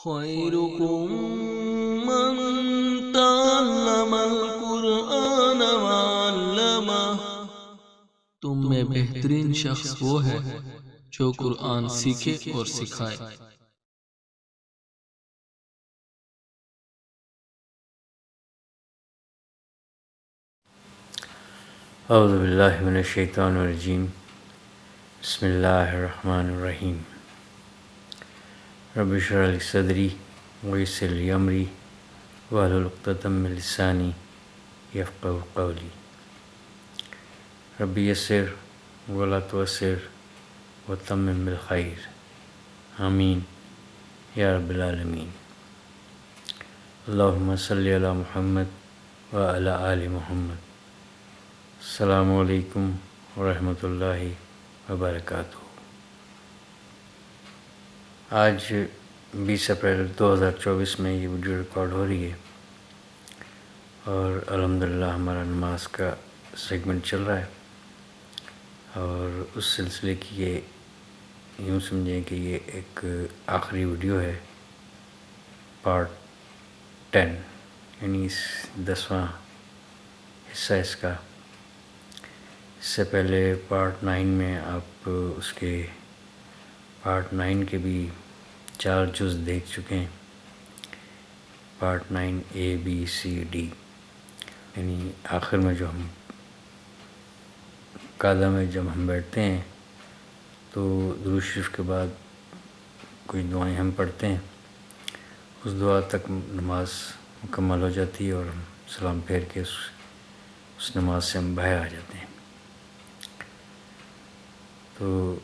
خيركم من تعلم القرآن وعلمه۔ تم میں بہترین شخص وہ ہے جو قرآن سیکھے اور سکھائے۔ اعوذ باللہ من الشیطان الرجیم، بسم اللہ الرحمن الرحیم۔ رب اشرح لی صدری ویسر لی امری واحلل عقدۃ من لسانی یفقہوا قولی۔ رب یسر ولا تعسر وتمم بالخیر، آمین یا رب العالمین۔ اللہم صلی علی محمد وعلی آل محمد۔ السلام علیکم ورحمۃ اللہ وبرکاتہ۔ آج 20 اپریل 2024 میں یہ ویڈیو ریکارڈ ہو رہی ہے اور الحمدللہ ہمارا نماز کا سیگمنٹ چل رہا ہے، اور اس سلسلے کی یہ یوں سمجھیں کہ یہ ایک آخری ویڈیو ہے، پارٹ 10، یعنی 10واں حصہ اس کا۔ اس سے پہلے پارٹ 9 میں آپ اس کے پارٹ 9 کے بھی 4 جز دیکھ چکے ہیں، part 9 A B C D، یعنی آخر میں جو ہم قاعدہ میں جب ہم بیٹھتے ہیں تو درود شریف کے بعد کوئی دعائیں ہم پڑھتے ہیں، اس دعا تک نماز مکمل ہو جاتی ہے اور ہم سلام پھیر کے اس نماز سے ہم باہر آ جاتے ہیں۔ تو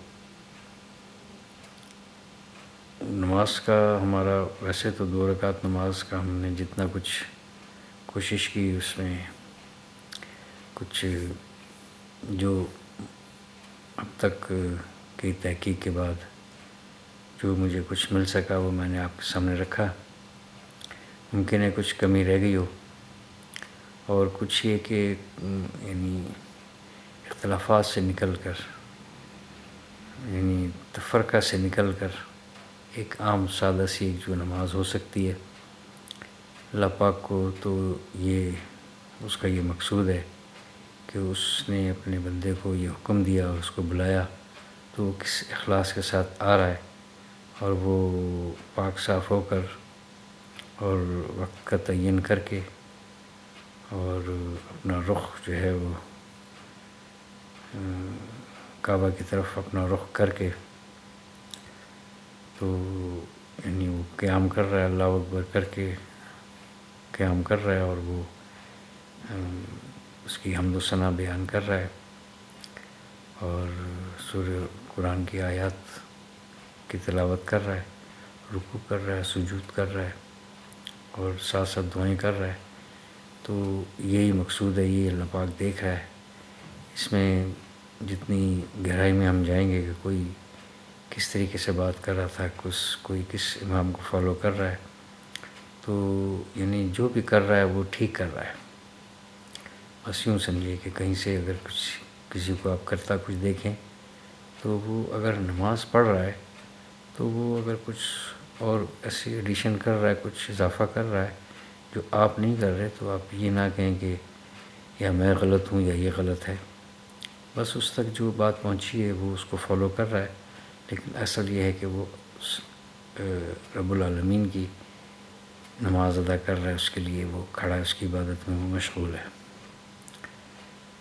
نماز کا ہمارا ویسے تو 2 رکعت نماز کا ہم نے جتنا کچھ کوشش کی، اس میں کچھ جو اب تک کی تحقیق کے بعد جو مجھے کچھ مل سکا وہ میں نے آپ کے سامنے رکھا۔ ممکن ہے کچھ کمی رہ گئی ہو، اور کچھ یہ کہ یعنی اختلافات سے نکل کر، یعنی تفرقہ سے نکل کر ایک عام سادہ سی جو نماز ہو سکتی ہے، اللہ پاک کو تو یہ اس کا یہ مقصود ہے کہ اس نے اپنے بندے کو یہ حکم دیا اور اس کو بلایا تو وہ کس اخلاص کے ساتھ آ رہا ہے، اور وہ پاک صاف ہو کر اور وقت کا تعین کر کے اور اپنا رخ جو ہے وہ کعبہ کی طرف اپنا رخ کر کے تو یعنی وہ قیام کر رہا ہے، اللہ اکبر کر کے قیام کر رہا ہے، اور وہ اس کی حمد و ثنا بیان کر رہا ہے، اور سورہ قرآن کی آیات کی تلاوت کر رہا ہے، رکوع کر رہا ہے، سجود کر رہا ہے، اور ساتھ ساتھ دعائیں کر رہا ہے۔ تو یہی مقصود ہے، یہ اللہ پاک دیکھ رہا ہے۔ اس میں جتنی گہرائی میں ہم جائیں گے کہ کوئی کس طریقے سے بات کر رہا تھا، کوئی کس امام کو فالو کر رہا ہے، تو یعنی جو بھی کر رہا ہے وہ ٹھیک کر رہا ہے۔ بس یوں سمجھیے کہ کہیں سے اگر کسی کو آپ کرتا کچھ دیکھیں تو وہ اگر نماز پڑھ رہا ہے تو وہ اگر کچھ اور ایسی ایڈیشن کر رہا ہے، کچھ اضافہ کر رہا ہے جو آپ نہیں کر رہے، تو آپ یہ نہ کہیں کہ یا میں غلط ہوں یا یہ غلط ہے۔ بس اس تک جو بات پہنچی ہے وہ اس کو فالو کر رہا ہے، لیکن اصل یہ ہے کہ وہ رب العالمین کی نماز ادا کر رہا ہے، اس کے لیے وہ کھڑا ہے، اس کی عبادت میں وہ مشغول ہے۔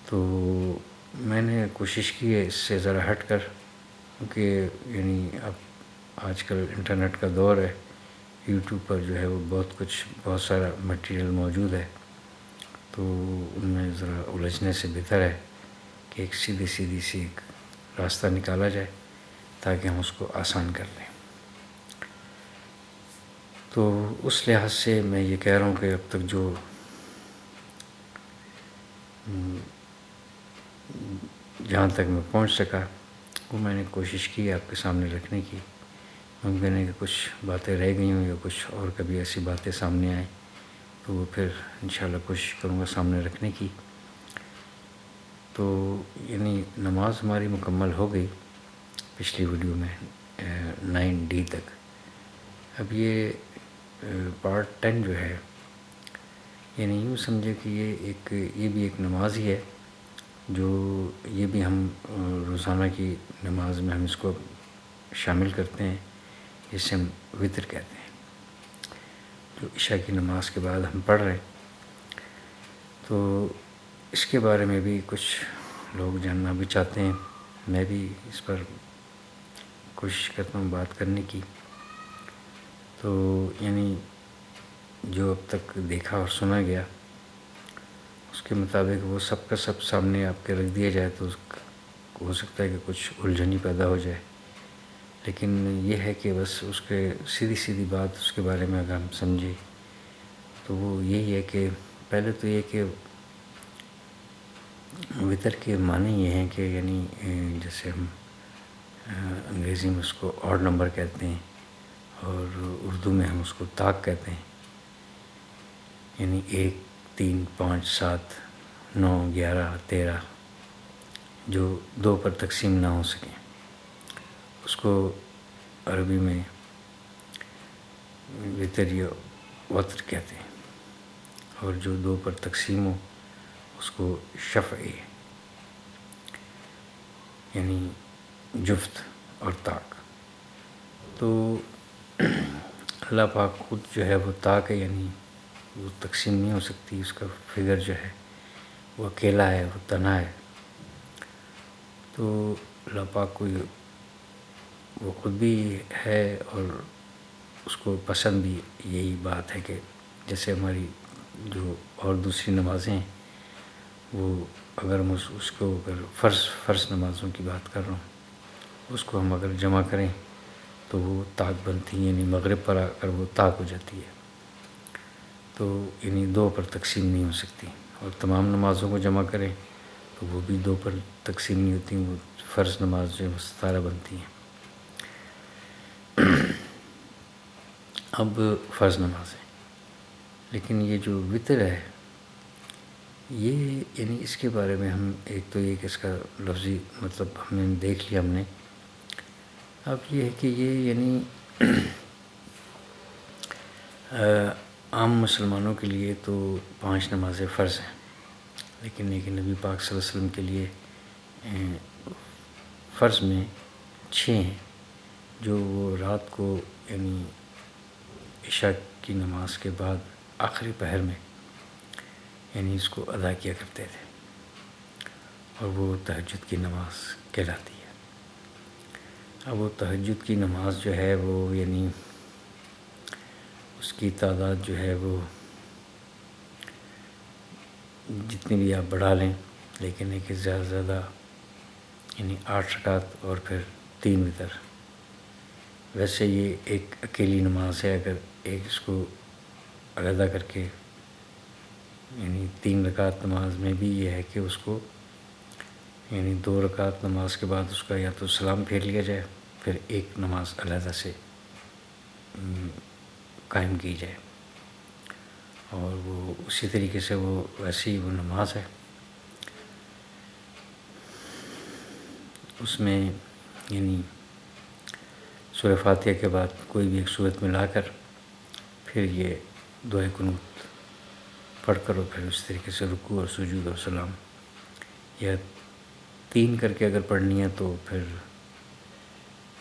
تو میں نے کوشش کی ہے اس سے ذرا ہٹ کر، کیونکہ یعنی اب آج کل انٹرنیٹ کا دور ہے، یوٹیوب پر جو ہے وہ بہت سارا مٹیریل موجود ہے، تو ان میں ذرا الجھنے سے بہتر ہے کہ ایک سیدھی سی ایک راستہ نکالا جائے تاکہ ہم اس کو آسان کر لیں۔ تو اس لحاظ سے میں یہ کہہ رہا ہوں کہ اب تک جو جہاں تک میں پہنچ سکا وہ میں نے کوشش کی آپ کے سامنے رکھنے کی۔ ممکن ہے کہ کچھ باتیں رہ گئی ہوں یا کچھ اور کبھی ایسی باتیں سامنے آئیں تو وہ پھر انشاءاللہ کوشش کروں گا سامنے رکھنے کی۔ تو یعنی نماز ہماری مکمل ہو گئی پچھلی ویڈیو میں 9D تک، اب یہ پارٹ 10 جو ہے، یعنی یوں سمجھے کہ یہ بھی ایک نماز ہی ہے، جو یہ بھی ہم روزانہ کی نماز میں ہم اس کو شامل کرتے ہیں، جسے ہم وطر کہتے ہیں، جو عشاء کی نماز کے بعد ہم پڑھ رہے ہیں۔ تو اس کے بارے میں بھی کچھ لوگ جاننا بھی چاہتے ہیں، میں بھی اس پر کوشش کرتا ہوں بات کرنے کی۔ تو یعنی جو اب تک دیکھا اور سنا گیا اس کے مطابق وہ سب کا سب سامنے آپ کے رکھ دیا جائے تو ہو سکتا ہے کہ کچھ الجھنی پیدا ہو جائے، لیکن یہ ہے کہ بس اس کے سیدھی بات اس کے بارے میں اگر ہم سمجھیں تو وہ یہی ہے کہ پہلے تو یہ کہ وطر کے معنی یہ ہیں کہ یعنی جیسے ہم انگریزی میں اس کو آڈ نمبر کہتے ہیں اور اردو میں ہم اس کو طاق کہتے ہیں، یعنی 1 3 5 7 9 11 13 جو 2 پر تقسیم نہ ہو سکیں، اس کو عربی میں وطر یا وتر کہتے ہیں، اور جو 2 پر تقسیم ہو اس کو شفع یعنی جفت اور طاق۔ تو اللہ پاک خود جو ہے وہ طاق ہے، یعنی وہ تقسیم نہیں ہو سکتی، اس کا فگر جو ہے وہ اکیلا ہے، وہ تنہا ہے۔ تو اللہ پاک کو وہ خود بھی ہے اور اس کو پسند بھی یہی بات ہے کہ جیسے ہماری جو اور دوسری نمازیں ہیں وہ اگر ہم اس کو اگر فرض نمازوں کی بات کر رہا ہوں، اس کو ہم اگر جمع کریں تو وہ طاق بنتی ہے، یعنی مغرب پر آ کر وہ طاق ہو جاتی ہے، تو یعنی 2 پر تقسیم نہیں ہو سکتی۔ اور تمام نمازوں کو جمع کریں تو وہ بھی 2 پر تقسیم نہیں ہوتی، وہ فرض نماز جو ہے وہ 17 بنتی ہیں۔ اب فرض نماز ہے، لیکن یہ جو وطر ہے یہ یعنی اس کے بارے میں ہم ایک تو یہ کہ اس کا لفظی مطلب ہم نے دیکھ لیا ہم نے۔ اب یہ ہے کہ یہ یعنی عام مسلمانوں کے لیے تو 5 نمازیں فرض ہیں، لیکن نبی پاک صلی اللہ علیہ وسلم کے لیے فرض میں 6 ہیں، جو وہ رات کو یعنی عشاء کی نماز کے بعد آخری پہر میں یعنی اس کو ادا کیا کرتے تھے، اور وہ تہجد کی نماز کہلاتی ہے۔ اب وہ تہجد کی نماز جو ہے وہ یعنی اس کی تعداد جو ہے وہ جتنی بھی آپ بڑھا لیں، لیکن ہے کہ زیادہ سے زیادہ یعنی 8 رکعت اور پھر 3 وتر۔ ویسے یہ ایک اکیلی نماز ہے، اگر ایک اس کو علیحدہ کر کے یعنی 3 رکعت نماز میں بھی یہ ہے کہ اس کو یعنی 2 رکعت نماز کے بعد اس کا یا تو سلام پھیر لیا جائے، پھر ایک نماز علیحدہ سے قائم کی جائے، اور وہ اسی طریقے سے وہ ویسی وہ نماز ہے۔ اس میں یعنی سورہ فاتحہ کے بعد کوئی بھی ایک سورت ملا کر پھر یہ دعائے قنوت پڑھ کر اور پھر اس طریقے سے رکوع اور سجود اور سلام، یا 3 کر کے اگر پڑھنی ہے تو پھر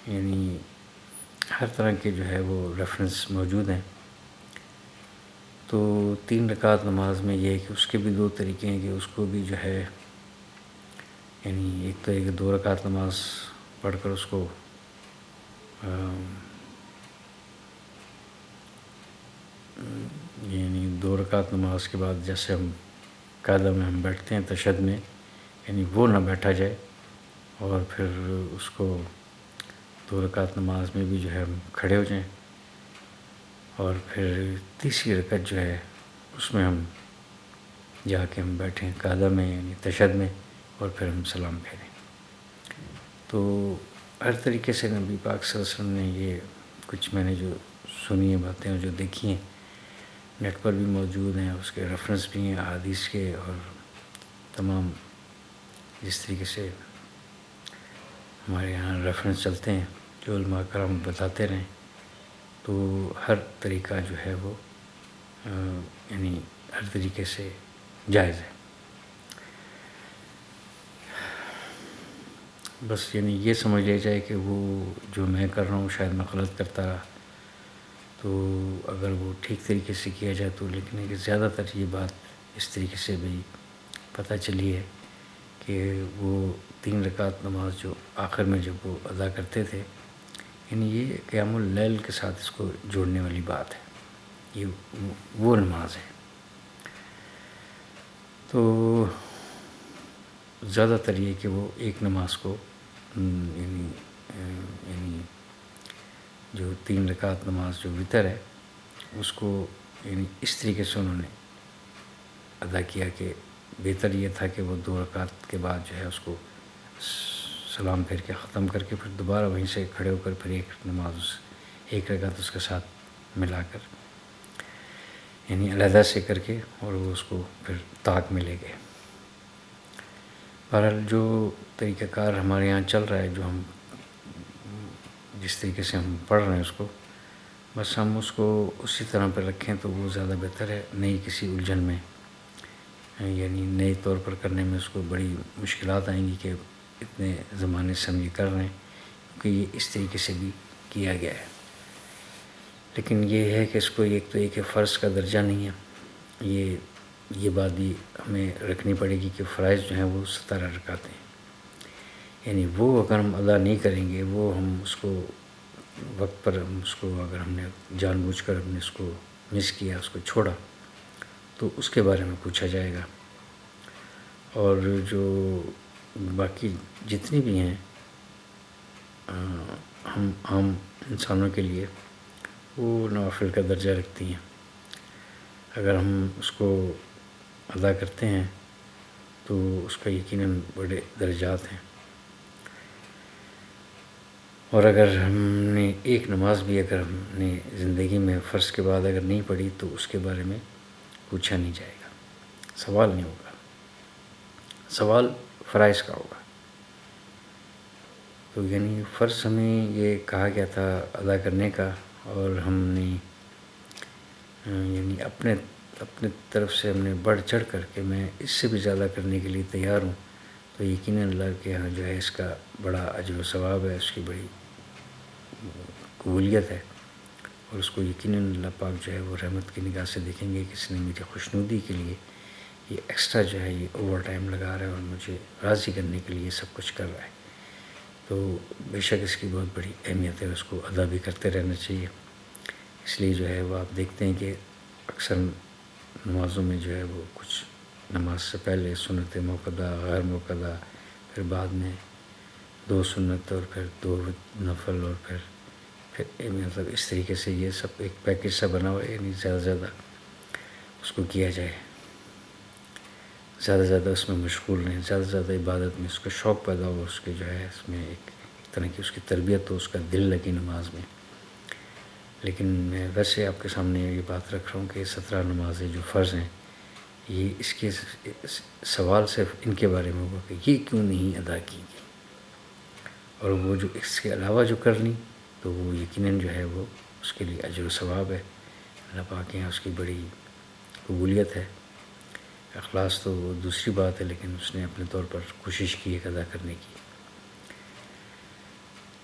یعنی ہر طرح کے جو ہے وہ ریفرنس موجود ہیں۔ تو 3 رکعت نماز میں یہ ہے کہ اس کے بھی 2 طریقے ہیں کہ اس کو بھی جو ہے یعنی ایک تو ہے کہ 2 رکعت نماز پڑھ کر اس کو یعنی 2 رکعت نماز کے بعد جیسے ہم قاعدہ میں ہم بیٹھتے ہیں تشہد میں، یعنی وہ نہ بیٹھا جائے، اور پھر اس کو 2 رکعت نماز میں بھی جو ہے ہم کھڑے ہو جائیں، اور پھر تیسری رکعت جو ہے اس میں ہم جا کے ہم بیٹھیں قاعدہ میں یعنی تشہد میں، اور پھر ہم سلام پھیریں۔ تو ہر طریقے سے نبی پاک صلی اللہ علیہ وسلم نے یہ کچھ میں نے جو سنی ہیں باتیں اور جو دیکھی ہیں نیٹ پر بھی موجود ہیں، اس کے ریفرنس بھی ہیں احادیث کے، اور تمام جس طریقے سے ہمارے یہاں ریفرنس چلتے ہیں جو علماء کرام بتاتے رہیں، تو ہر طریقہ جو ہے وہ یعنی ہر طریقے سے جائز ہے. بس یعنی یہ سمجھ لیا جائے کہ وہ جو میں کر رہا ہوں شاید میں غلط کرتا رہا، تو اگر وہ ٹھیک طریقے سے کیا جائے تو، لیکن کہ زیادہ تر یہ بات اس طریقے سے بھی پتہ چلی ہے کہ وہ 3 رکعت نماز جو آخر میں جب وہ ادا کرتے تھے، یعنی یہ قیام اللیل کے ساتھ اس کو جوڑنے والی بات ہے، یہ وہ نماز ہے. تو زیادہ تر یہ کہ وہ ایک نماز کو یعنی جو 3 رکعت نماز جو وتر ہے اس کو یعنی اس طریقے سے انہوں نے ادا کیا کہ بہتر یہ تھا کہ وہ 2 رکعت کے بعد جو ہے اس کو سلام پھیر کے ختم کر کے پھر دوبارہ وہیں سے کھڑے ہو کر پھر ایک رکعت اس کے ساتھ ملا کر یعنی علیحدہ سے کر کے اور وہ اس کو پھر طاق میں لے گئے. بہرحال جو طریقہ کار ہمارے یہاں چل رہا ہے، جو ہم جس طریقے سے ہم پڑھ رہے ہیں اس کو، بس ہم اس کو اسی طرح پہ رکھیں تو وہ زیادہ بہتر ہے. نئی کسی الجھن میں یعنی نئے طور پر کرنے میں اس کو بڑی مشکلات آئیں گی کہ اتنے زمانے سے ہم یہ کر رہے ہیں، کیونکہ یہ اس طریقے سے بھی کیا گیا ہے. لیکن یہ ہے کہ اس کو ایک تو ایک فرض کا درجہ نہیں ہے، یہ بات بھی ہمیں رکھنی پڑے گی کہ فرائض جو ہیں وہ 17 رکعتیں ہیں، یعنی وہ اگر ہم ادا نہیں کریں گے، وہ ہم اس کو وقت پر اس کو اگر ہم نے جان بوجھ کر ہم نے اس کو مس کیا، اس کو چھوڑا، تو اس کے بارے میں پوچھا جائے گا. اور جو باقی جتنی بھی ہیں ہم عام انسانوں کے لیے وہ نوافل کا درجہ رکھتی ہیں. اگر ہم اس کو ادا کرتے ہیں تو اس کا یقیناً بڑے درجات ہیں. اور اگر ہم نے ایک نماز بھی اگر ہم نے زندگی میں فرض کے بعد اگر نہیں پڑھی تو اس کے بارے میں پوچھا نہیں جائے گا، سوال نہیں ہوگا، سوال فرائض کا ہوگا. تو یعنی فرض ہمیں یہ کہا گیا تھا ادا کرنے کا، اور ہم نے یعنی اپنے طرف سے ہم نے بڑھ چڑھ کر کے میں اس سے بھی زیادہ کرنے کے لیے تیار ہوں، تو یقیناً اللہ کے یہاں جو ہے اس کا بڑا اجر و ثواب ہے، اس کی بڑی قبولیت ہے، اور اس کو یقیناً اللہ پاک جو ہے وہ رحمت کی نگاہ سے دیکھیں گے کہ اس نے میری خوشنودی کے لیے یہ ایکسٹرا جو ہے یہ اوور ٹائم لگا رہا ہے اور مجھے راضی کرنے کے لیے سب کچھ کر رہا ہے. تو بے شک اس کی بہت بڑی اہمیت ہے، اس کو ادا بھی کرتے رہنا چاہیے. اس لیے جو ہے وہ آپ دیکھتے ہیں کہ اکثر نمازوں میں جو ہے وہ کچھ نماز سے پہلے سنت موقدہ، غیر موقدہ، پھر بعد میں 2 سنت اور پھر 2 نفل، اور پھر مطلب اس طریقے سے یہ سب ایک پیکج سا بنا ہوا ہے. یعنی زیادہ سے زیادہ اس کو کیا جائے، زیادہ سے زیادہ اس میں مشغول رہیں، زیادہ سے زیادہ عبادت میں اس کا شوق پیدا ہو، اس کے جو ہے اس میں ایک طرح کی اس کی تربیت ہو، اس کا دل لگی نماز میں. لیکن میں ویسے آپ کے سامنے یہ بات رکھ رہا ہوں کہ 17 نمازیں جو فرض ہیں، یہ اس کے سوال صرف ان کے بارے میں ہوا کہ یہ کیوں نہیں ادا کی گئی، اور وہ جو اس کے علاوہ جو کر لیں تو وہ یقیناً جو ہے وہ اس کے لیے اجر و ثواب ہے. اللہ پاک کے یہاں اس کی بڑی قبولیت ہے. اخلاص تو وہ دوسری بات ہے، لیکن اس نے اپنے طور پر کوشش کی ہے ادا کرنے کی.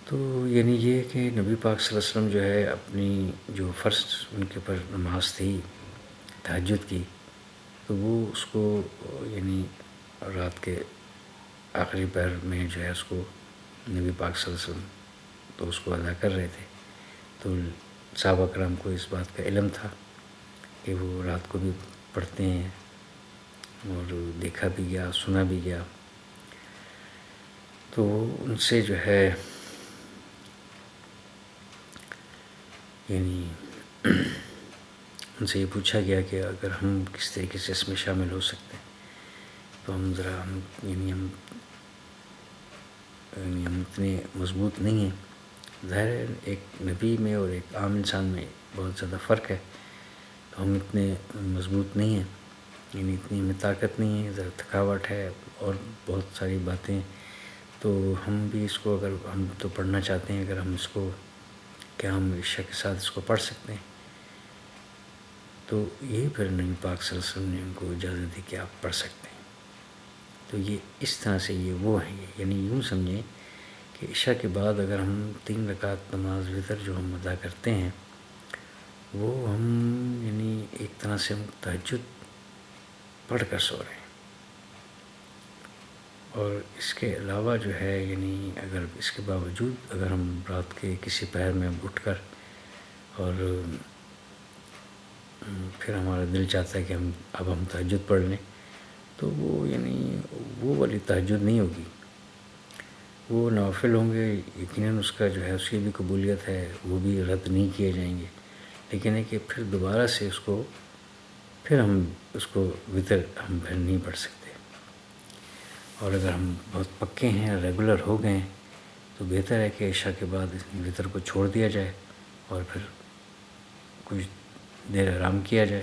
تو یعنی یہ کہ نبی پاک صلی اللہ علیہ وسلم جو ہے اپنی جو فرض ان کے پر نماز تھی تہجد کی، تو وہ اس کو یعنی رات کے آخری پہر میں جو ہے اس کو نبی پاک صلی اللہ علیہ وسلم تو اس کو ادا کر رہے تھے. تو صحابہ کرام کو اس بات کا علم تھا کہ وہ رات کو بھی پڑھتے ہیں، اور دیکھا بھی گیا، سنا بھی گیا. تو ان سے جو ہے یعنی ان سے یہ پوچھا گیا کہ اگر ہم کس طریقے سے اس میں شامل ہو سکتے ہیں، تو ہم ہم اتنے مضبوط نہیں ہیں. ظاہر ہے ایک نبی میں اور ایک عام انسان میں بہت زیادہ فرق ہے، تو ہم اتنے مضبوط نہیں ہیں، یعنی اتنی ہمیں طاقت نہیں ہے، ذرا تھکاوٹ ہے اور بہت ساری باتیں. تو ہم بھی اس کو اگر ہم تو پڑھنا چاہتے ہیں، اگر ہم اس کو کیا ہم عشاء کے ساتھ اس کو پڑھ سکتے ہیں؟ تو یہ پھر نبی پاک صلی اللہ علیہ وسلم نے ان کو اجازت دی کہ آپ پڑھ سکتے ہیں۔ تو یہ اس طرح سے یہ وہ ہیں، یعنی یوں سمجھیں کہ عشاء کے بعد اگر ہم 3 رکعت نماز وتر جو ہم ادا کرتے ہیں وہ ہم یعنی ایک طرح سے ہم تہجد پڑھ کر سو رہے ہیں۔ اور اس کے علاوہ جو ہے یعنی اگر اس کے باوجود اگر ہم رات کے کسی پہر میں اٹھ کر اور پھر ہمارا دل چاہتا ہے کہ اب ہم تہجد پڑھ لیں، تو وہ یعنی وہ والی تہجد نہیں ہوگی، وہ نوافل ہوں گے، یقیناً اس کا جو ہے اس کی بھی قبولیت ہے، وہ بھی رد نہیں کیے جائیں گے، لیکن ہے کہ پھر دوبارہ سے پھر ہم اس کو وتر ہم پھر نہیں پڑھ سکتے۔ اور اگر ہم بہت پکے ہیں، ریگولر ہو گئے ہیں، تو بہتر ہے کہ عشاء کے بعد وتر کو چھوڑ دیا جائے اور پھر کچھ دیر آرام کیا جائے،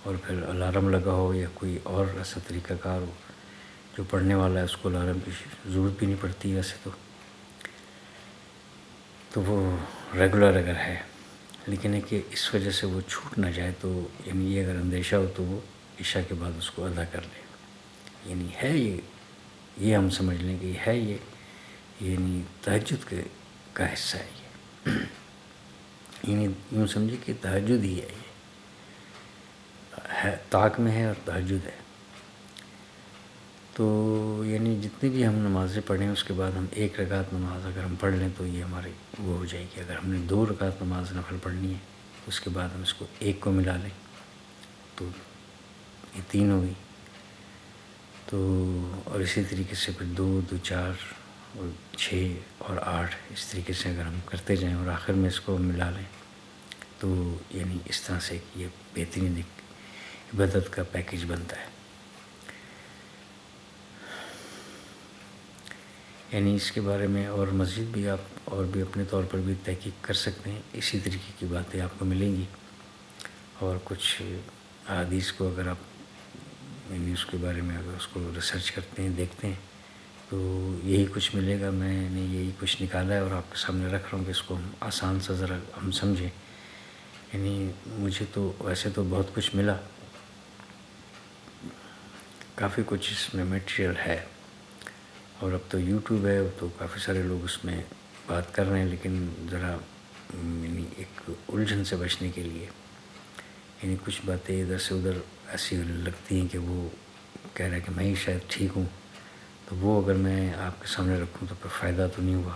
اور پھر الارم لگا ہو یا کوئی اور ایسا طریقہ کار ہو جو پڑھنے والا ہے، اس کو الارم کی ضرورت بھی نہیں پڑتی ویسے تو وہ ریگولر اگر ہے، لیکن ہے کہ اس وجہ سے وہ چھوٹ نہ جائے، تو یعنی یہ اگر اندیشہ ہو تو وہ عشاء کے بعد اس کو ادا کر لے، یعنی ہے یہ ہم سمجھ لیں کہ یہ ہے یعنی تہجد کا حصہ ہے یعنی یوں سمجھے کہ تہجد ہی ہے، ہے طاق میں ہے اور تہجد ہے۔ تو یعنی جتنی بھی ہم نمازیں پڑھیں اس کے بعد ہم 1 رکعت نماز اگر ہم پڑھ لیں تو یہ ہماری وہ ہو جائے گی۔ اگر ہم نے 2 رکعت نماز نفل پڑھنی ہے اس کے بعد ہم اس کو 1 کو ملا لیں تو یہ 3 ہو گئی، تو اور اسی طریقے سے پھر 2 2 4 اور 6 اور 8 اس طریقے سے اگر ہم کرتے جائیں اور آخر میں اس کو ملا لیں تو یعنی اس طرح سے یہ بہترین ایک عبادت کا پیکیج بنتا ہے۔ یعنی اس کے بارے میں اور مزید بھی آپ اور بھی اپنے طور پر بھی تحقیق کر سکتے ہیں، اسی طریقے کی باتیں آپ کو ملیں گی، اور کچھ احادیث کو اگر آپ یعنی اس کے بارے میں اگر اس کو ریسرچ کرتے ہیں، دیکھتے ہیں تو یہی کچھ ملے گا۔ میں نے یہی کچھ نکالا ہے اور آپ کے سامنے رکھ رہا ہوں کہ اس کو ہم آسان سا ذرا ہم سمجھیں۔ یعنی مجھے تو ویسے تو بہت کچھ ملا، کافی کچھ اس میں میٹیریل ہے، اور اب تو یوٹیوب ہے تو کافی سارے لوگ اس میں بات کر رہے ہیں، لیکن ذرا یعنی ایک الجھن سے بچنے کے لیے یعنی کچھ باتیں ادھر سے ادھر ایسی لگتی ہیں کہ وہ کہہ رہا ہے کہ میں ہی شاید ٹھیک ہوں، تو وہ اگر میں آپ کے سامنے رکھوں تو پھر فائدہ تو نہیں ہوا۔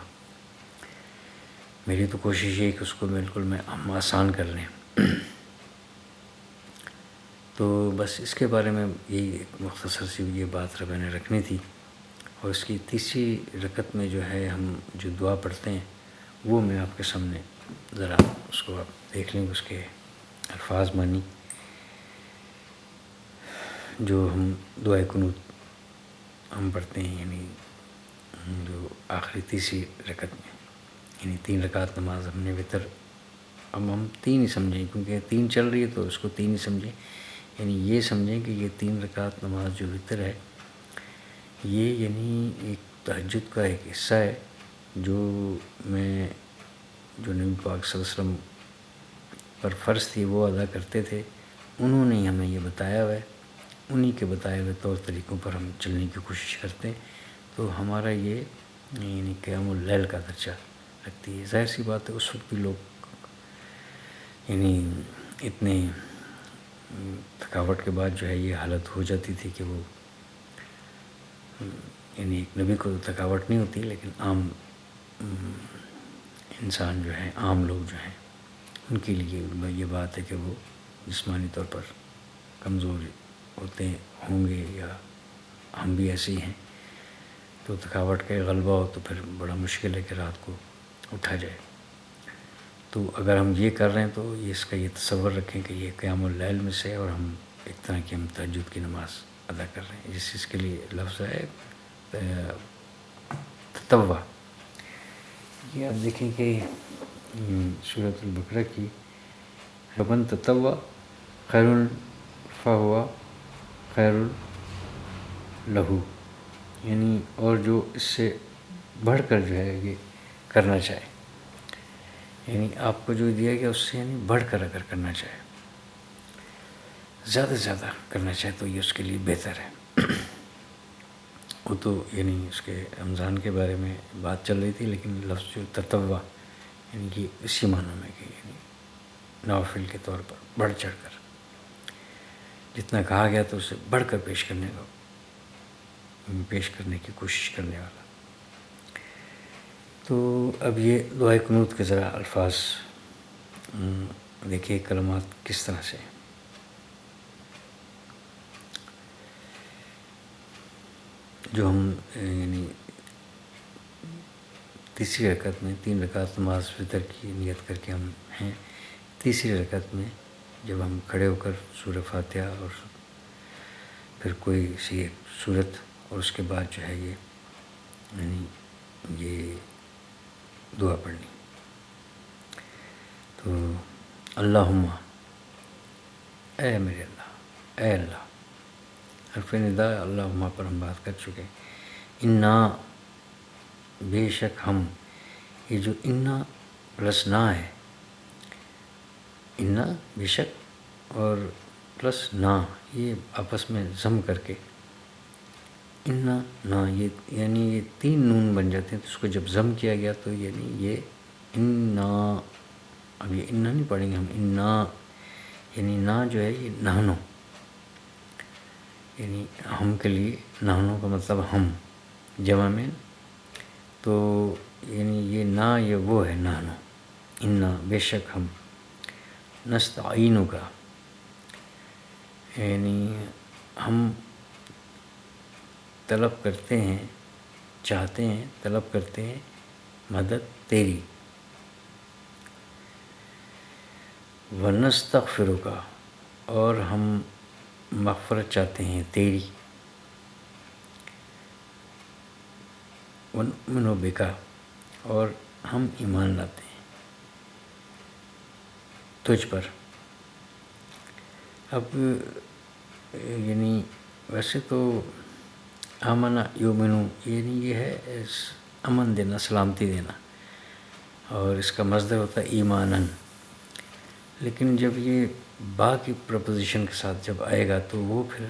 میری تو کوشش یہ ہے کہ اس کو بالکل ہم آسان کر لیں۔ تو بس اس کے بارے میں یہی ایک مختصر سی یہ بات میں نے رکھنی تھی۔ اور اس کی تیسری رکعت میں جو ہے ہم جو دعا پڑھتے ہیں وہ میں آپ کے سامنے ذرا اس کو آپ دیکھ لیں، اس کے الفاظ مانی جو ہم دعائے قنوت ہم پڑھتے ہیں، یعنی جو آخری تیسری رکعت میں، یعنی 3 رکعت نماز ہم نے وتر، اب ہم 3 ہی سمجھیں کیونکہ 3 چل رہی ہے تو اس کو 3 ہی سمجھیں، یعنی یہ سمجھیں کہ یہ 3 رکعت نماز جو وتر ہے یہ یعنی ایک تہجد کا ایک حصہ ہے جو نبی پاک صلی اللہ علیہ وسلم پر فرض تھی وہ ادا کرتے تھے، انہوں نے ہمیں یہ بتایا ہوا ہے، انہی کے بتائے ہوئے طور طریقوں پر ہم چلنے کی کوشش کرتے ہیں، تو ہمارا یہ یعنی قیام اللیل کا درجہ رکھتی ہے۔ ظاہر سی بات ہے اس وقت بھی لوگ یعنی اتنے تھکاوٹ کے بعد جو ہے یہ حالت ہو جاتی تھی کہ وہ یعنی ایک نبی کو تو تھکاوٹ نہیں ہوتی، لیکن عام انسان جو ہیں، عام لوگ جو ہیں ان کے لیے یہ بات ہے کہ وہ جسمانی طور پر کمزور ہوتے ہوں گے، یا ہم بھی ایسے ہی ہیں، تو تھکاوٹ کا غلبہ ہو تو پھر بڑا مشکل ہے کہ رات کو اٹھا جائے۔ تو اگر ہم یہ کر رہے ہیں تو اس کا یہ تصور رکھیں کہ یہ قیام اللیل میں سے ہے اور ہم ایک طرح کی ہم تہجد کی نماز ادا کر رہے ہیں، جس چیز کے لیے لفظ ہے تطوع۔ یہ آپ دیکھیں کہ سورۃ البقرہ کی وَمَن تَطَوَّعَ خَيْرٌ فَهُوَ خَيْرٌ لَهُ، یعنی اور جو اس سے بڑھ کر جو ہے یہ کرنا چاہے، یعنی آپ کو جو دیا گیا اس سے یعنی بڑھ کر اگر کرنا چاہے، زیادہ سے زیادہ کرنا چاہے تو یہ اس کے لیے بہتر ہے۔ وہ تو یعنی اس کے رمضان کے بارے میں بات چل رہی تھی، لیکن لفظ جو تطوع یعنی کہ اسی معنی میں کہ یعنی نوافل کے طور پر بڑھ چڑھ کر جتنا کہا گیا تو اسے بڑھ کر پیش کرنے کی کوشش کرنے والا۔ تو اب یہ دعائے قنوت کے ذرا الفاظ دیکھیے کلمات کس طرح سے۔ جو ہم یعنی تیسری رکعت میں 3 رکعت نماز فطر کی نیت کر کے ہم ہیں، تیسری رکعت میں جب ہم کھڑے ہو کر سورہ فاتحہ اور پھر کوئی سی ایک سورت اور اس کے بعد جو ہے یعنی یہ دعا پڑھنی۔ تو اللہم، اے میرے اللہ، اے اللہ، حرف ندا اللہم پر ہم بات کر چکے۔ انا، بے شک ہم، یہ جو انا پلس نا ہے، انا بے شک اور پلس نا، یہ آپس میں ضم کر کے انا نا، یہ یعنی یہ 3 نون بن جاتے ہیں۔ تو اس کو جب ضم کیا گیا تو یعنی یہ انا، اب یہ انا نہیں پڑھیں گے ہم، انا یعنی نا جو ہے یہ نحنو، یعنی ہم کے لیے نحنو کا مطلب ہم جمع میں، تو یعنی یہ نا یہ وہ ہے نحنو، انا بے شک ہم، نستعینو کا یعنی ہم طلب کرتے ہیں، چاہتے ہیں، طلب کرتے ہیں مدد تیری، ونستغفرک، اور ہم مغفرت چاہتے ہیں تیری، ونؤمن بک، اور ہم ایمان لاتے ہیں تجھ پر۔ اب یعنی ویسے تو آمنا یؤمنو یعنی یہ ہے امن دینا، سلامتی دینا، اور اس کا مصدر ہوتا ہے ایمانن، لیکن جب یہ با کی پرپوزیشن کے ساتھ جب آئے گا تو وہ پھر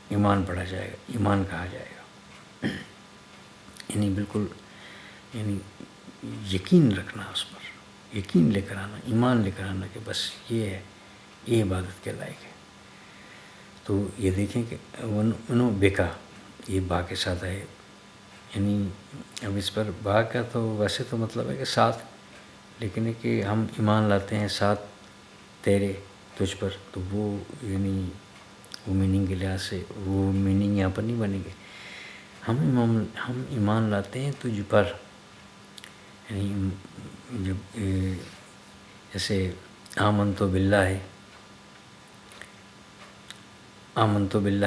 ایمان پڑھا جائے گا، ایمان کہا جائے گا، یعنی بالکل یعنی یقین رکھنا اس پر، یقین لے کر آنا، ایمان لے کر آنا کہ بس یہ ہے، یہ عبادت کے لائق ہے۔ تو یہ دیکھیں کہ ونؤمن بک یہ با کے ساتھ آئے، یعنی اب اس پر با کا تو ویسے تو مطلب ہے کہ ساتھ، لیکن ہے کہ ہم ایمان لاتے ہیں ساتھ تیرے، تجھ پر، تو وہ یعنی وہ میننگ کے لحاظ سے وہ میننگ یہاں پر نہیں بنے گے۔ ہم ایمان لاتے ہیں تجھ پر، یعنی جب جیسے آمنت باللہ ہے، آمنت باللہ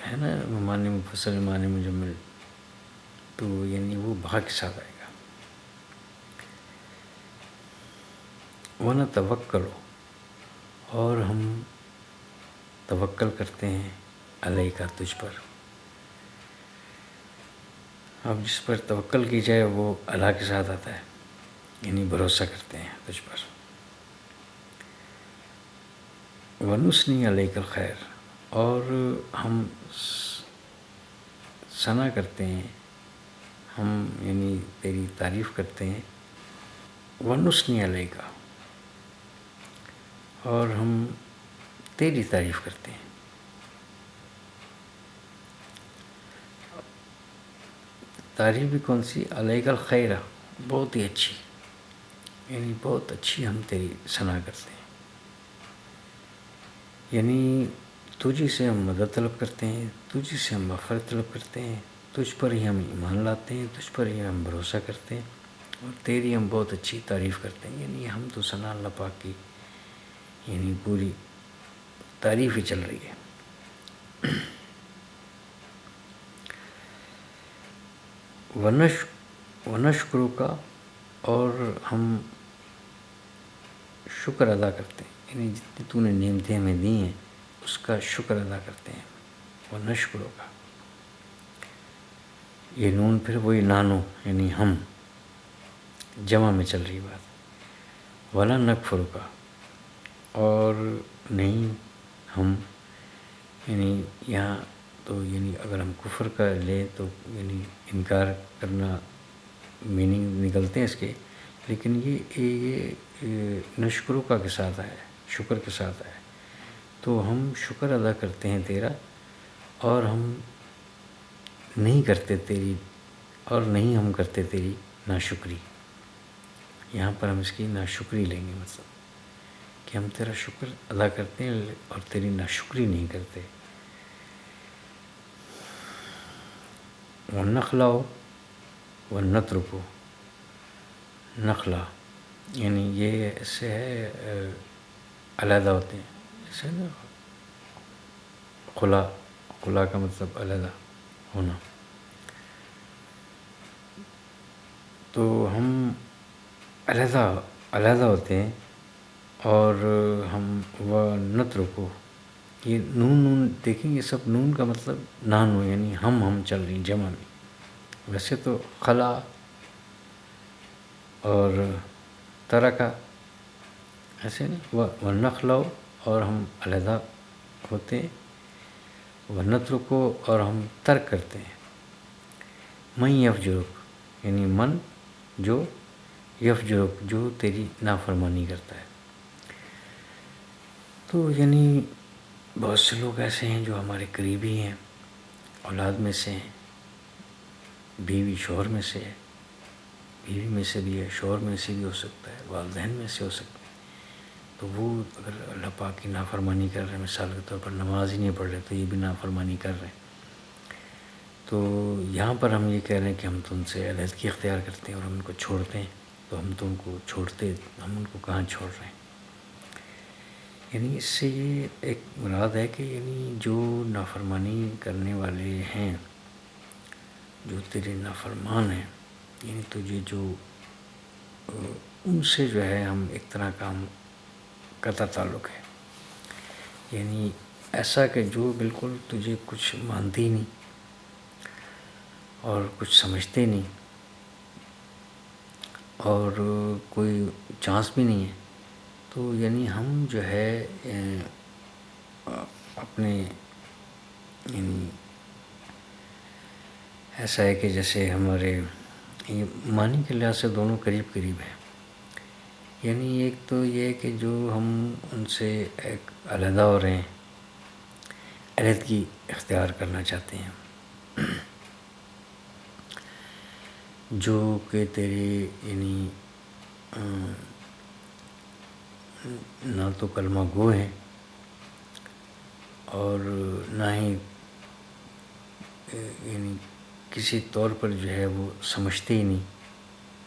ہے نا معنی مفصل معنی مجمل، تو یعنی وہ با کے ساتھ آئے گا۔ ونتوکل، اور ہم توکل کرتے ہیں علیک تجھ پر۔ اب جس پر توکل کی جائے وہ اللہ کے ساتھ آتا ہے، یعنی بھروسہ کرتے ہیں تجھ پر۔ ونثنی علیک الخیر، اور ہم ثنا کرتے ہیں، ہم یعنی تیری تعریف کرتے ہیں، ونثنی علیک، اور ہم تیری تعریف کرتے ہیں۔ تعریف بھی کون سی؟ علیک الخیر، بہت ہی اچھی، یعنی بہت اچھی ہم تیری ثنا کرتے ہیں، یعنی تجھی سے ہم مدد طلب کرتے ہیں، تجھی سے ہم مغفرت طلب کرتے ہیں، تجھ پر ہی ہم ایمان لاتے ہیں، تجھ پر ہی ہم بھروسہ کرتے ہیں، اور تیری ہم بہت اچھی تعریف کرتے ہیں۔ یعنی ہم تو ثنا اللہ پاک کی یعنی پوری تعریف ہی چل رہی ہے۔ ونشکر کا، اور ہم شکر ادا کرتے ہیں، یعنی جتنی تو نے نعمتیں ہمیں دی ہیں اس کا شکر ادا کرتے ہیں۔ ونشکر کا، یہ نون پھر وہی نانو یعنی ہم، جمع میں چل رہی بات. ولا نکفر کا، اور نہیں ہم، یعنی یہاں تو یعنی اگر ہم کفر کا لیں تو یعنی انکار کرنا میننگ نکلتے ہیں اس کے، لیکن یہ نشکرو کا کے ساتھ ہے، شکر کے ساتھ ہے. تو ہم شکر ادا کرتے ہیں تیرا، اور ہم نہیں کرتے تیری، اور نہیں ہم کرتے تیری ناشکری. یہاں پر ہم اس کی ناشکری لیں گے، مطلب کہ ہم تیرا شکر ادا کرتے ہیں اور تیری ناشکری نہیں کرتے. وَنَخْلَعُ وَنَتْرُكُ، نخلا یعنی یہ اس سے ہے علیحدہ ہوتے ہیں، ایسے نا خلا، خلا کا مطلب علیحدہ ہونا. تو ہم علیحدہ ہوتے ہیں، اور ہم وَنَتْرُكُ، یہ نون دیکھیں، یہ سب نون کا مطلب نانو، یعنی ہم چل رہی جمع میں. ویسے تو خلا اور ترکا ایسے نا، وَنَخْلَعُ اور ہم علیحدہ ہوتے ہیں، وَنَتْرُكُ اور ہم ترک کرتے ہیں. من یفجرک، یعنی من جو، یفجرک جو تیری نافرمانی کرتا ہے. تو یعنی بہت سے لوگ ایسے ہیں جو ہمارے قریبی ہیں، اولاد میں سے ہیں، بیوی شوہر میں سے ہے، بیوی میں سے بھی ہے، شوہر میں سے بھی ہو سکتا ہے، والدین میں سے ہو سکتا ہے. تو وہ اگر اللہ پاک کی نافرمانی کر رہے ہیں، مثال کے طور پر نماز ہی نہیں پڑھ رہے، تو یہ بھی نافرمانی کر رہے ہیں. تو یہاں پر ہم یہ کہہ رہے ہیں کہ ہم تو ان سے علیحدگی اختیار کرتے ہیں اور ہم ان کو چھوڑتے ہیں. تو ہم تو ان کو چھوڑتے، ہم ان کو کہاں چھوڑ رہے ہیں. یعنی اس سے یہ ایک مراد ہے کہ یعنی جو نافرمانی کرنے والے ہیں، جو تیرے نافرمان ہیں، یعنی تجھے جو ان سے جو ہے ہم ایک طرح کا ہم قطع تعلق ہے. یعنی ایسا کہ جو بالکل تجھے کچھ مانتے ہی نہیں اور کچھ سمجھتے نہیں، اور کوئی چانس بھی نہیں ہے. تو یعنی ہم جو ہے اپنے یعنی ایسا ہے کہ جیسے ہمارے معنی کے لحاظ سے دونوں قریب قریب ہیں. یعنی ایک تو یہ کہ جو ہم ان سے ایک علیحدہ ہو رہے ہیں، علیحدگی اختیار کرنا چاہتے ہیں، جو کہ تیرے یعنی نہ تو کلمہ گو ہیں، اور نہ ہی یعنی کسی طور پر جو ہے وہ سمجھتے ہی نہیں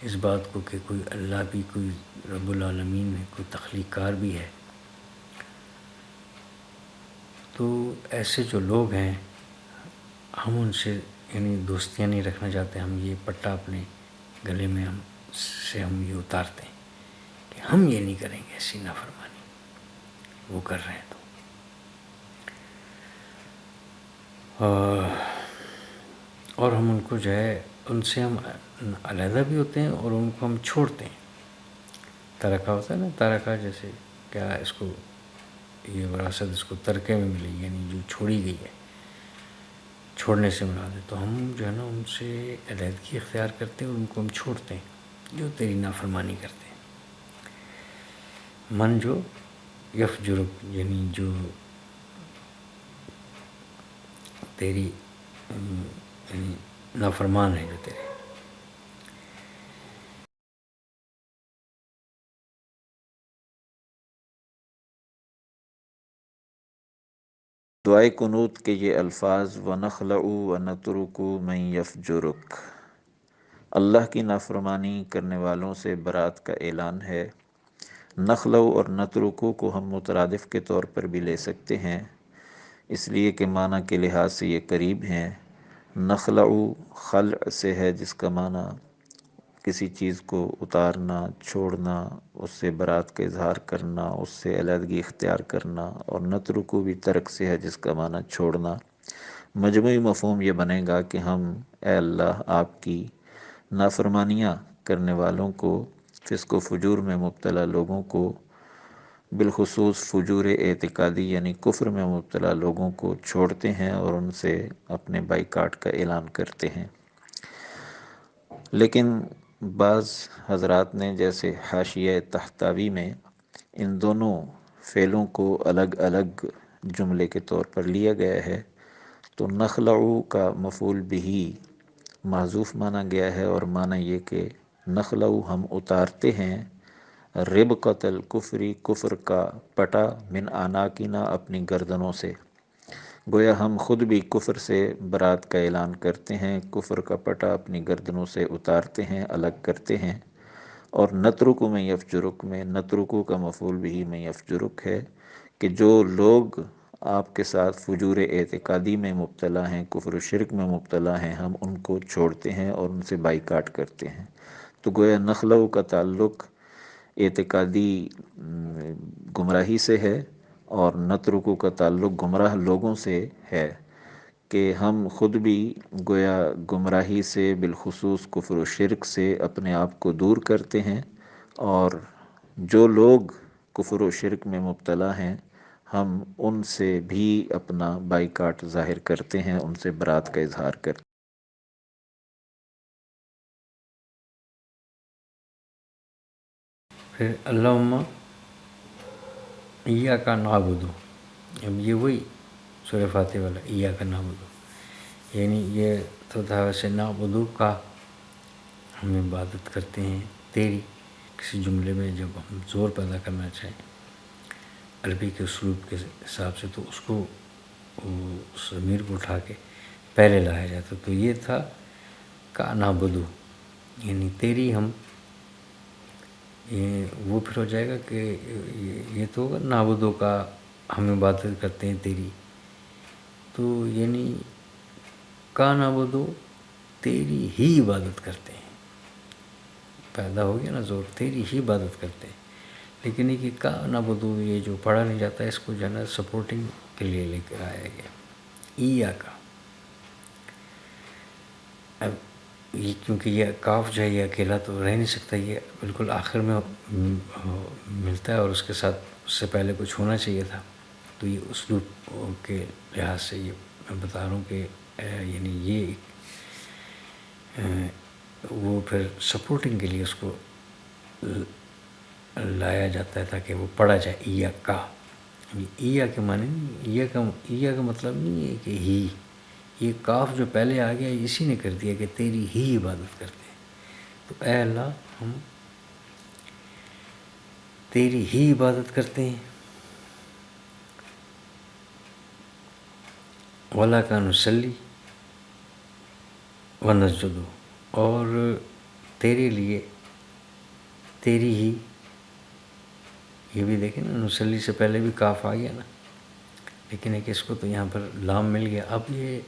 اس بات کو کہ کوئی اللہ بھی، کوئی رب العالمین ہے، کوئی تخلیق کار بھی ہے. تو ایسے جو لوگ ہیں، ہم ان سے یعنی دوستیاں نہیں رکھنا چاہتے. ہم یہ پٹا اپنے گلے میں ہم یہ اتارتے ہیں کہ ہم یہ نہیں کریں گے ایسی نافرمانی، وہ کر رہے ہیں تو. اور ہم ان کو جو ہے ان سے ہم علیحدہ بھی ہوتے ہیں اور ان کو ہم چھوڑتے ہیں. ترکہ ہوتا ہے نا، ترکہ جیسے کیا اس کو، یہ وراثت اس کو ترکے میں ملی، یعنی جو چھوڑی گئی ہے، چھوڑنے سے مراد ہے. تو ہم جو ہے نا ان سے علیحدگی اختیار کرتے ہیں اور ان کو ہم چھوڑتے ہیں جو تیری نافرمانی کرتے ہیں. من جو یفجرک، یعنی جو تیری یعنی نافرمان ہے، جو تیرے. دعائے قنوت کے یہ الفاظ وَنَخْلَعُ وَنَتْرُكُ مَن يَفْجُرُكَ، اللہ کی نافرمانی کرنے والوں سے برات کا اعلان ہے. نخلع اور نترکو کو ہم مترادف کے طور پر بھی لے سکتے ہیں، اس لیے کہ معنی کے لحاظ سے یہ قریب ہیں. نخلع خلع سے ہے، جس کا معنی کسی چیز کو اتارنا، چھوڑنا، اس سے برات کا اظہار کرنا، اس سے علیحدگی اختیار کرنا. اور نترکو بھی ترک سے ہے، جس کا معنی چھوڑنا. مجموعی مفہوم یہ بنے گا کہ ہم اے اللہ آپ کی نافرمانیاں کرنے والوں کو، فسق و فجور میں مبتلا لوگوں کو، بالخصوص فجور اعتقادی یعنی کفر میں مبتلا لوگوں کو چھوڑتے ہیں اور ان سے اپنے بائیکاٹ کا اعلان کرتے ہیں۔ لیکن بعض حضرات نے جیسے حاشیہ تحتاوی میں ان دونوں فعلوں کو الگ الگ جملے کے طور پر لیا گیا ہے، تو نخلعو کا مفعول بہ محذوف مانا گیا ہے، اور معنی یہ کہ نخلعو ہم اتارتے ہیں، ربقۃ الکفری کفر کا پٹا، من عناقنا اپنی گردنوں سے، گویا ہم خود بھی کفر سے برات کا اعلان کرتے ہیں، کفر کا پٹا اپنی گردنوں سے اتارتے ہیں، الگ کرتے ہیں۔ اور نترکو میں یفجرک میں نترکو کا مفعول بھی میں یفجرک ہے کہ جو لوگ آپ کے ساتھ فجور اعتقادی میں مبتلا ہیں، کفر و شرک میں مبتلا ہیں، ہم ان کو چھوڑتے ہیں اور ان سے بائیکاٹ کرتے ہیں۔ تو گویا نخلو کا تعلق اعتقادی گمراہی سے ہے، اور نترکو کا تعلق گمراہ لوگوں سے ہے کہ ہم خود بھی گویا گمراہی سے، بالخصوص کفر و شرک سے اپنے آپ کو دور کرتے ہیں، اور جو لوگ کفر و شرک میں مبتلا ہیں ہم ان سے بھی اپنا بائیکاٹ ظاہر کرتے ہیں، ان سے برات کا اظہار کرتے ہیں۔ پھر اللہم ایاک نعبد، اب یہ وہی سورہ فاتحہ والا ایاک نعبد، یعنی یہ تو تھا ویسے نعبدو کا، ہم عبادت کرتے ہیں تیری، کسی جملے میں جب ہم زور پیدا کرنا چاہیں عربی کے اسلوب کے حساب سے، تو اس کو اس ضمیر کو اٹھا کے پہلے لایا جاتا، تو یہ تھا کا نعبدو، یعنی تیری ہم، وہ پھر ہو جائے گا کہ یہ تو ہوگا نعبدو کا ہم عبادت کرتے ہیں تیری، تو یعنی کا نعبدو تیری ہی عبادت کرتے ہیں، پیدا ہو گیا نا زور، تیری ہی عبادت کرتے ہیں۔ لیکن یہ کہ کا نعبدو یہ جو پڑھا نہیں جاتا ہے، اس کو جو ہے نا سپورٹنگ کے لیے لے کر آیا گیا ایاک۔ اب یہ کیونکہ یہ کاف جو ہے یہ اکیلا تو رہ نہیں سکتا، یہ بالکل آخر میں ملتا ہے، اور اس کے ساتھ اس سے پہلے کچھ ہونا چاہیے تھا، تو یہ اسلوب کے لحاظ سے یہ میں بتا رہا ہوں کہ یعنی یہ وہ پھر سپورٹنگ کے لیے اس کو لایا جاتا ہے تاکہ وہ پڑھا جائے ایاک۔ ایاک کے معنی نہیں، ایاک کا مطلب نہیں ہے کہ ہی، یہ کاف جو پہلے آ گیا اسی نے کر دیا کہ تیری ہی عبادت کرتے ہیں، تو اے اللہ ہم تیری ہی عبادت کرتے ہیں۔ وَلَكَ نُصَلِّي وَنَسْجُدُ، اور تیرے لیے، تیری ہی، یہ بھی دیکھیں نا نصلی سے پہلے بھی کاف آ گیا نا، لیکن ایک اس کو تو یہاں پر لام مل گیا۔ اب یہ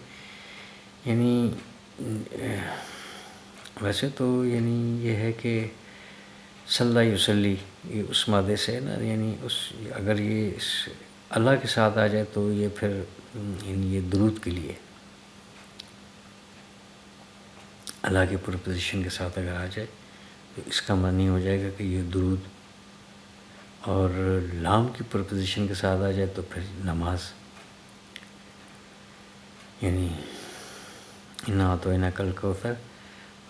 یعنی ویسے تو یعنی یہ ہے کہ صلی یصلی، یہ اس مادے سے ہے نا، یعنی اس اگر یہ اس اللہ کے ساتھ آ جائے تو یہ پھر یعنی یہ درود کے لیے، اللہ کے پرپوزیشن کے ساتھ اگر آ جائے تو اس کا معنی ہو جائے گا کہ یہ درود، اور لام کی پرپوزیشن کے ساتھ آ جائے تو پھر نماز، یعنی اِنَّا أَعْطَيْنَاكَ الْكَوْثَرَ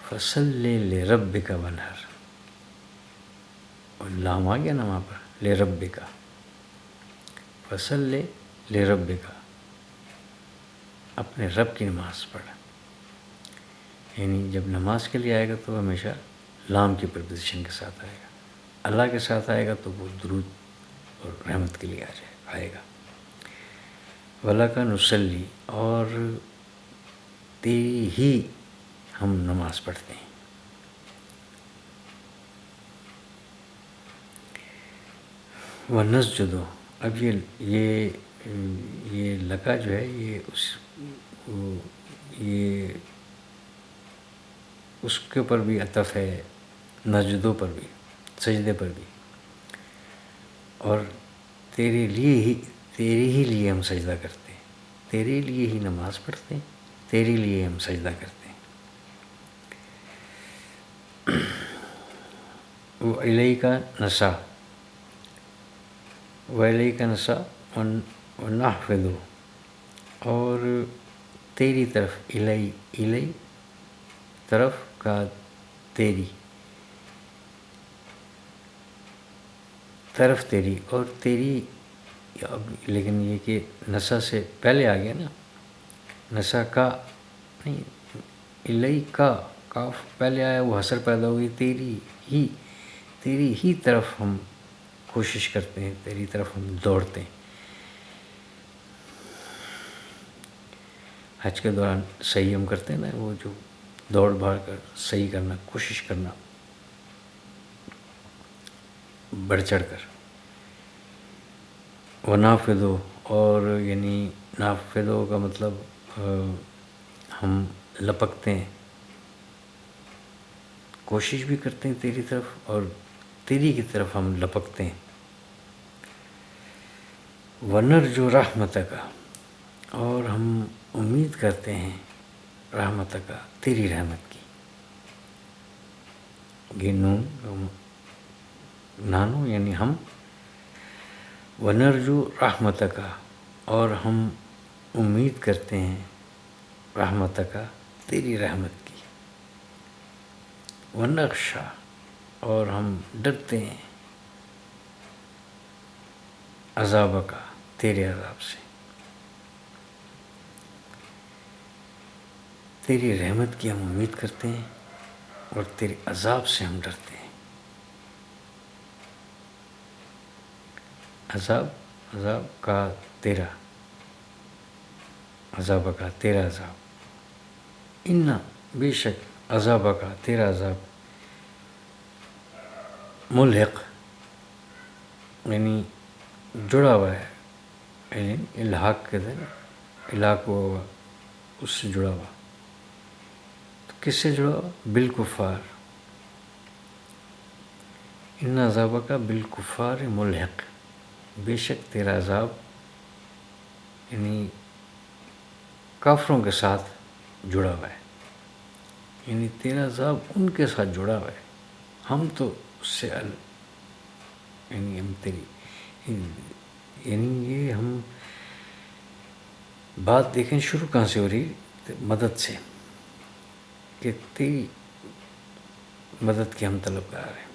فَصَلِّ لِرَبِّكَ وَانْحَرْ، اور لام آ گیا نا وہاں پر لِرَبِّكَ، فَصَلِّ لِرَبِّكَ، اپنے رب کی نماز پڑھ، یعنی جب نماز کے لیے آئے گا تو ہمیشہ لام کی پرپوزیشن کے ساتھ آئے گا، اللہ کے ساتھ آئے گا تو وہ درود اور رحمت کے لیے آئے گا۔ وَلَكَ نُصَلِّي، اور تیری ہی ہم نماز پڑھتے ہیں۔ وَنَسْجُدُ، اب یہ لکا جو ہے یہ اس کے اوپر بھی عطف ہے، نسجدوں پر بھی، سجدے پر بھی، اور تیرے ہی لیے ہم سجدہ کرتے ہیں، تیرے لیے ہی نماز پڑھتے ہیں، تیرے لیے ہم سجدہ کرتے ہیں۔ وہ الہی کا نسا و الہی کا نسا و نحفظو، اور تیری طرف الہی، الہی طرف کا تیری، طرف تیری اور تیری، لیکن یہ کہ نسا سے پہلے آ گیا نا، نسا کا نہیں، الہی کا کاف پہلے آیا، وہ حسر پیدا ہو گئی، تیری ہی طرف ہم کوشش کرتے ہیں، تیری طرف ہم دوڑتے ہیں۔ حج کے دوران صحیح ہم کرتے ہیں نا، وہ جو دوڑ بھاڑ کر صحیح کرنا، کوشش کرنا بڑھ چڑھ کر۔ وہ نافذو، اور یعنی نافذو کا مطلب ہم لپکتے ہیں، کوشش بھی کرتے ہیں تیری طرف اور تیری کی طرف ہم لپکتے ہیں۔ وَنَرْجُو رَحْمَتَكَ، اور ہم امید کرتے ہیں رحمتک، تیری رحمت کی۔ یہ نون نانو یعنی ہم، وَنَرْجُو رَحْمَتَكَ، اور ہم امید کرتے ہیں رحمتک، تیری رحمت کی۔ وَنَخْشَىٰ، اور ہم ڈرتے ہیں عذابک، تیرے عذاب سے، تیری رحمت کی ہم امید کرتے ہیں اور تیرے عذاب سے ہم ڈرتے ہیں۔ عذاب کا تیرا، عذاب کا تیرا عذاب، اِنَّ، بے شک، عذاب کا تیرا عذاب، ملحق یعنی جڑا ہوا ہے، یعنی الحاق کے در الحاق ہوا، اس سے جڑا ہوا۔ تو کس سے جڑا ہوا؟ بالکفار، ان عذاب کا بالکفار ملحق، بے شک تیرا عذاب یعنی کافروں کے ساتھ جڑا ہوا ہے، یعنی تیرا عذاب ان کے ساتھ جڑا ہوا ہے، ہم تو اس سے یعنی ہم تیری، یعنی یہ ہم بات دیکھیں شروع کہاں سے ہو رہی، مدد سے، کہ تیری مدد کی ہم طلبگار ہیں،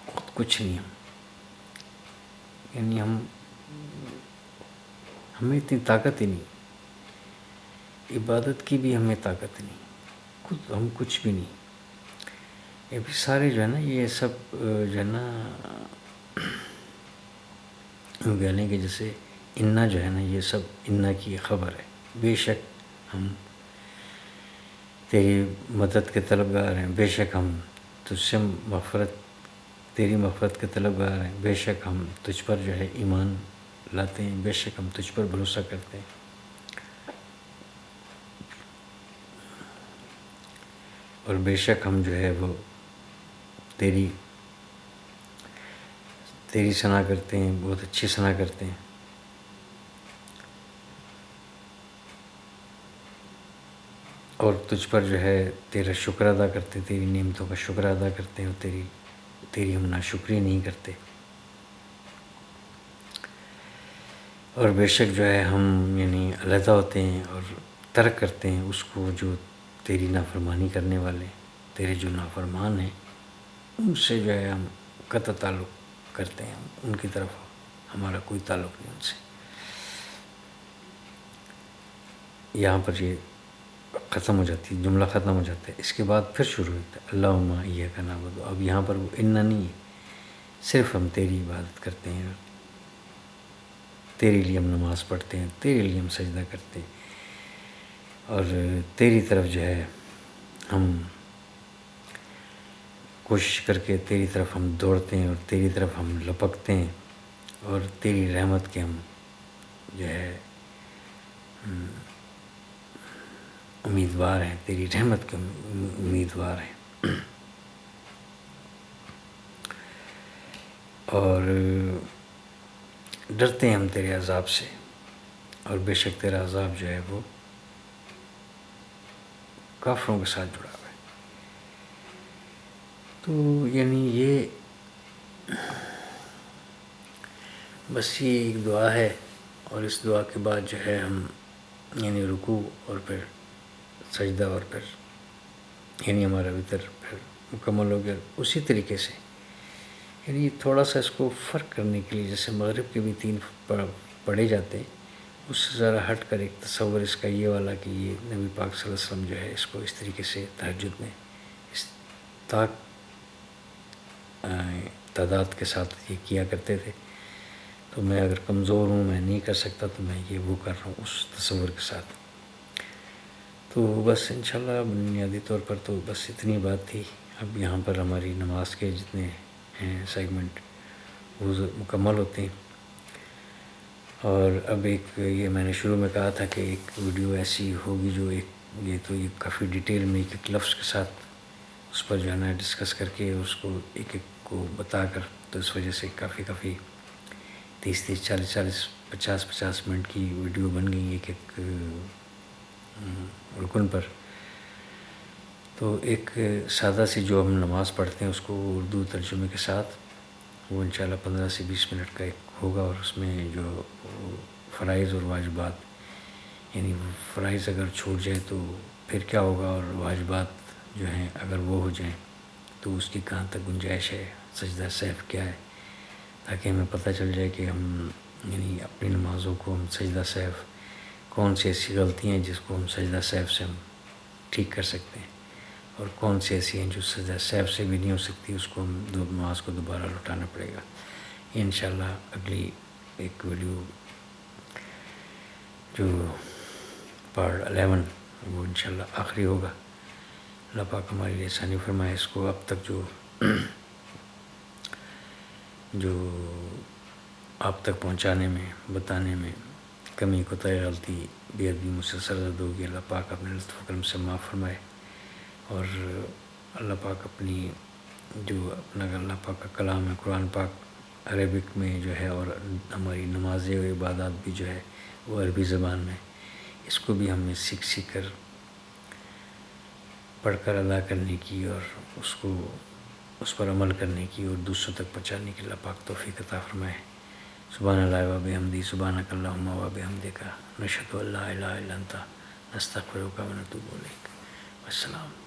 خود کچھ نہیں ہم، یعنی ہمیں اتنی طاقت ہی نہیں، عبادت کی بھی ہمیں طاقت نہیں، خود ہم کچھ بھی نہیں۔ یہ بھی سارے جو ہے نا، یہ سب جو ہے نا، ہم کہنے کہ جیسے انا جو ہے نا، یہ سب انا کی خبر ہے، بے شک ہم تیری مدد کے طلبگار ہیں، بے شک ہم تجھ سے تیری مغفرت کے طلبگار ہیں، بے شک ہم تجھ پر جو ہے ایمان لاتے ہیں، بے شک ہم تجھ پر بھروسہ کرتے ہیں، اور بے شک ہم جو ہے وہ تیری ثنا کرتے ہیں، بہت اچھی ثنا کرتے ہیں، اور تجھ پر جو ہے تیرا شکر ادا کرتے ہیں، تیری نعمتوں کا شکر ادا کرتے ہیں، اور تیری ہم ناشکری نہیں کرتے، اور بے شک جو ہے ہم یعنی علیحدہ ہوتے ہیں اور ترک کرتے ہیں اس کو جو تیری نافرمانی کرنے والے، تیرے جو نافرمان ہیں ان سے جو ہے ہم قطع تعلق کرتے ہیں، ان کی طرف ہمارا کوئی تعلق نہیں ان سے۔ یہاں پر یہ ختم ہو جاتی ہے، جملہ ختم ہو جاتا ہے، اس کے بعد پھر شروع ہوتا ہے اللہم ایاک نعبد۔ اب یہاں پر وہ انا نہیں ہے، صرف ہم تیری عبادت کرتے ہیں، تیرے لیے ہم نماز پڑھتے ہیں، تیرے لیے ہم سجدہ کرتے ہیں، اور تیری طرف جو ہے ہم کوشش کر کے تیری طرف ہم دوڑتے ہیں، اور تیری طرف ہم لپکتے ہیں، اور تیری رحمت کے ہم جو ہے امیدوار ہیں، تیری رحمت کے امیدوار ہیں، اور ڈرتے ہیں ہم تیرے عذاب سے، اور بے شک تیرا عذاب جو ہے وہ کافروں کے ساتھ جڑا ہوا ہے۔ تو یعنی یہ بس یہ ایک دعا ہے، اور اس دعا کے بعد جو ہے ہم یعنی رکوع اور پھر سجدہ اور پھر یعنی ہمارا وتر پھر مکمل ہو گیا. اسی طریقے سے یعنی تھوڑا سا اس کو فرق کرنے کے لیے، جیسے مغرب کے بھی 3 پڑھے جاتے ہیں، اس سے ذرا ہٹ کر ایک تصور اس کا یہ والا کہ یہ نبی پاک صلی اللہ علیہ وسلم جو ہے اس کو اس طریقے سے تہجد میں اس تعداد کے ساتھ یہ کیا کرتے تھے. تو میں اگر کمزور ہوں، میں نہیں کر سکتا، تو میں یہ وہ کر رہا ہوں اس تصور کے ساتھ. تو بس انشاءاللہ بنیادی طور پر تو بس اتنی بات تھی. اب یہاں پر ہماری نماز کے جتنے ہیں سیگمنٹ وہ مکمل ہوتے ہیں. اور اب ایک یہ میں نے شروع میں کہا تھا کہ ایک ویڈیو ایسی ہوگی جو یہ کافی ڈیٹیل میں ایک لفظ کے ساتھ اس پر جو ہے نا ڈسکس کر کے اس کو ایک کو بتا کر، تو اس وجہ سے کافی 30 40 50 منٹ کی ویڈیو بن گئی ایک رکن پر. تو ایک سادہ سی جو ہم نماز پڑھتے ہیں اس کو اردو ترجمے کے ساتھ وہ انشاءاللہ 15 سے 20 منٹ کا ایک ہوگا. اور اس میں جو فرائض اور واجبات، یعنی فرائض اگر چھوٹ جائے تو پھر کیا ہوگا، اور واجبات جو ہیں اگر وہ ہو جائیں تو اس کی کہاں تک گنجائش ہے، سجدہ سہو کیا ہے، تاکہ ہمیں پتہ چل جائے کہ ہم یعنی اپنی نمازوں کو ہم سجدہ سہو کون سی ایسی غلطیاں ہیں جس کو ہم سجدہ سہو سے ہم ٹھیک کر سکتے ہیں، اور کون سی ایسی ہیں جو سجدہ سہو سے بھی نہیں ہو سکتی، اس کو ہم نماز کو دوبارہ لوٹانا پڑے گا. انشاءاللہ اگلی ایک ویڈیو جو پارٹ 11 وہ انشاءاللہ آخری ہوگا. اللہ پاک ہمارے لیے آسانی فرمائے. اس کو اب تک جو آپ تک پہنچانے میں، بتانے میں کمی کوتاہی غلطی بے ادبی مجھ سے سرزد ہوگی، اللہ پاک اپنے لطف و کرم سے معاف فرمائے. اور اللہ پاک اپنی جو اپنا اللہ پاک کا کلام ہے قرآن پاک عربک میں جو ہے، اور ہماری نمازیں و عبادات بھی جو ہے وہ عربی زبان میں، اس کو بھی ہمیں سیکھ کر پڑھ کر ادا کرنے کی، اور اس پر عمل کرنے کی، اور دوسروں تک پہنچانے کی اللہ پاک توفیق عطا فرمائے. سبحان اللہ و بحمدہ، سبحانک اللہم و بحمدک، نشہد ان لا الہ الا انت، نستغفرک و نتوب الیک. السلام.